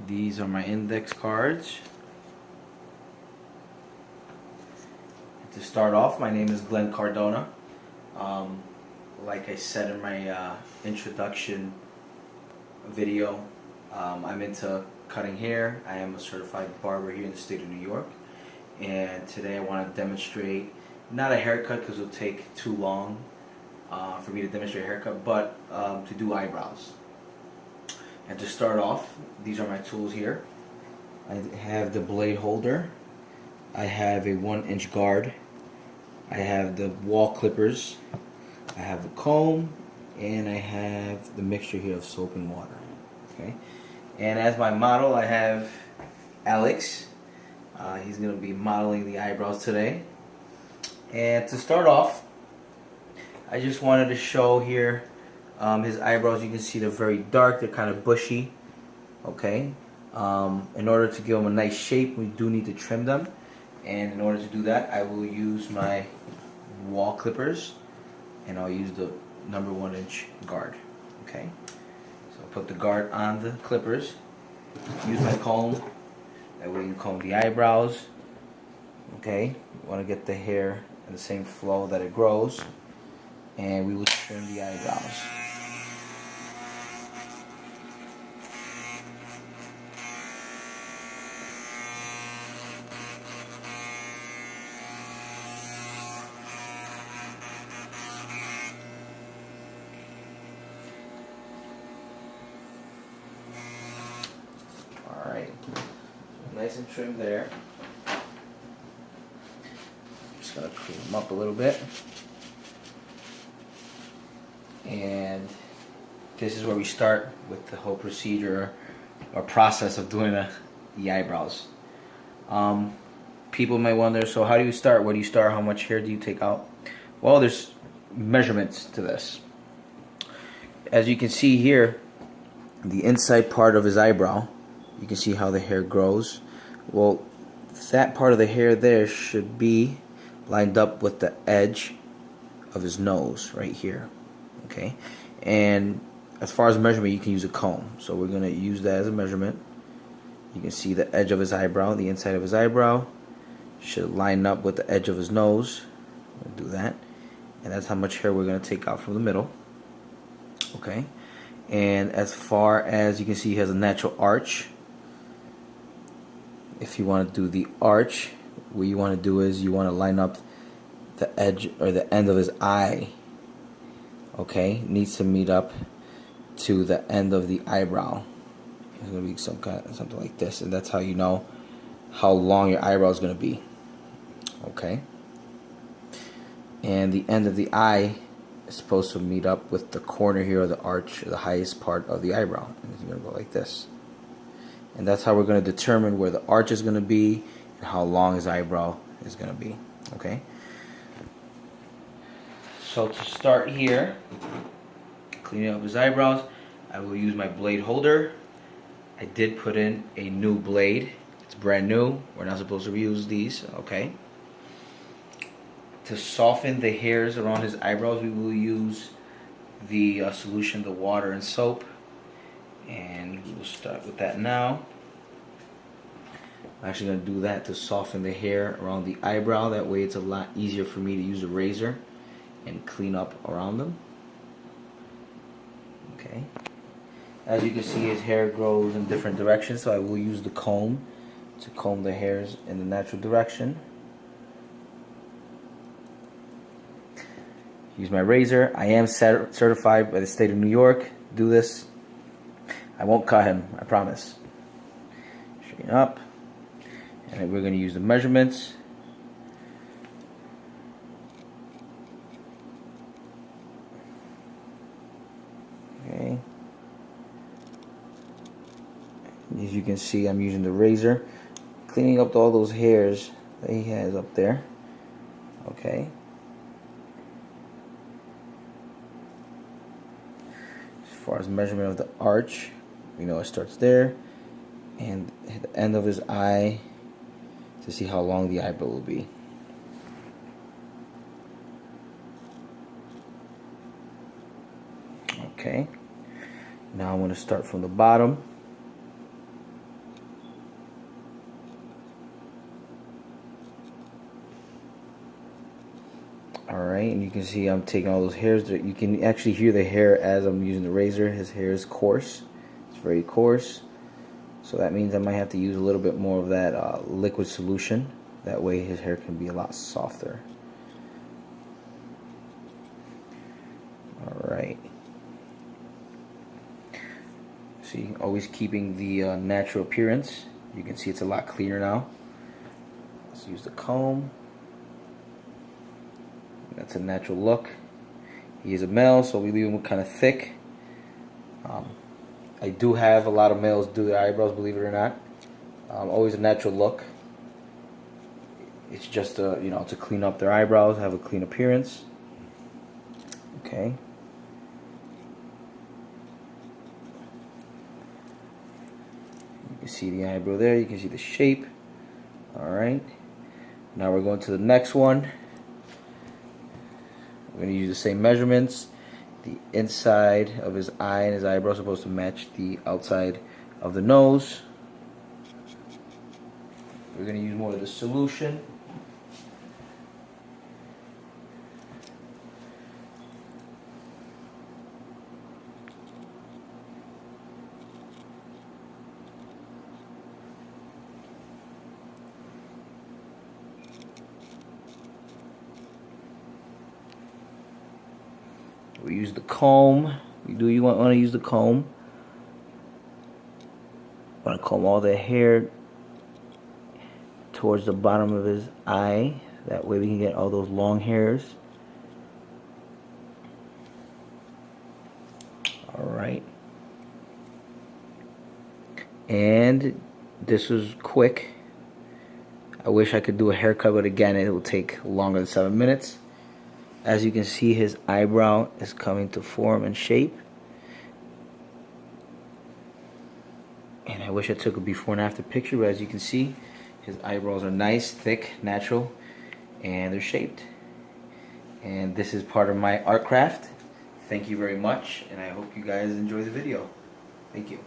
These are my index cards. To start off, my name is Glenn Cardona. Like I said in my introduction video, I'm into cutting hair. I am a certified barber here in the state of New York. And today I want to demonstrate, not a haircut because it'll take too long for me to demonstrate a haircut, but to do eyebrows. And to start off, these are my tools here. I have the blade holder. I have a 1-inch guard. I have the wall clippers. I have the comb, and I have the mixture here of soap and water. Okay. And as my model, I have Alex. He's going to be modeling the eyebrows today. And to start off, I just wanted to show here his eyebrows. You can see they're very dark. They're kind of bushy. Okay. In order to give them a nice shape, we do need to trim them. And in order to do that, I will use my wall clippers, and I'll use the number 1-inch guard. Okay. So I'll put the guard on the clippers. Use my comb. That way you comb the eyebrows. Okay. You want to get the hair in the same flow that it grows, and we will trim the eyebrows. Alright, nice and trimmed there. Just gonna clean them up a little bit. And this is where we start with the whole procedure or process of doing the eyebrows. People might wonder, so how do you start? Where do you start? How much hair do you take out? Well, there's measurements to this. As you can see here, the inside part of his eyebrow, you can see how the hair grows. Well, that part of the hair there should be lined up with the edge of his nose right here. Okay, and as far as measurement, you can use a comb. So we're going to use that as a measurement. You can see the edge of his eyebrow, the inside of his eyebrow should line up with the edge of his nose. We'll do that, and that's how much hair we're going to take out from the middle. Okay, and as far as you can see, he has a natural arch. If you want to do the arch, what you want to do is you want to line up the edge or the end of his eye. Okay, needs to meet up to the end of the eyebrow. It's going to be something like this, and that's how you know how long your eyebrow is going to be. Okay, and the end of the eye is supposed to meet up with the corner here of the arch, the highest part of the eyebrow. And it's going to go like this. And that's how we're going to determine where the arch is going to be and how long his eyebrow is going to be. Okay. So to start here, cleaning up his eyebrows, I will use my blade holder. I did put in a new blade. It's brand new. We're not supposed to reuse these. Okay. To soften the hairs around his eyebrows, we will use the solution, the water and soap. And we will start with that now. I'm actually going to do that to soften the hair around the eyebrow. That way it's a lot easier for me to use a razor and clean up around them. Okay. As you can see, his hair grows in different directions, so I will use the comb to comb the hairs in the natural direction. Use my razor. I am certified by the state of New York. Do this. I won't cut him, I promise. Straighten up. And then we're going to use the measurements. Okay. As you can see, I'm using the razor, cleaning up all those hairs that he has up there. Okay. As far as measurement of the arch, we know it starts there, and at the end of his eye to see how long the eyebrow will be. Okay. Now I'm going to start from the bottom. Alright, and you can see I'm taking all those hairs. You can actually hear the hair as I'm using the razor. His hair is coarse. It's very coarse. So that means I might have to use a little bit more of that liquid solution. That way his hair can be a lot softer. Alright. See, always keeping the natural appearance. You can see it's a lot cleaner now. Let's use the comb. That's a natural look. He is a male, so we leave him kind of thick. I do have a lot of males do their eyebrows, believe it or not. Always a natural look. It's just to clean up their eyebrows, have a clean appearance. Okay. You can see the eyebrow there. You can see the shape. All right. Now we're going to the next one. We're going to use the same measurements. The inside of his eye and his eyebrow is supposed to match the outside of the nose. We're going to use more of the solution. We use the comb. You want to use the comb. Want to comb all the hair towards the bottom of his eye. That way we can get all those long hairs. Alright. And this was quick. I wish I could do a haircut, but again, it will take longer than 7 minutes. As you can see, his eyebrow is coming to form and shape. And I wish I took a before and after picture, but as you can see, his eyebrows are nice, thick, natural, and they're shaped. And this is part of my art craft. Thank you very much, and I hope you guys enjoy the video. Thank you.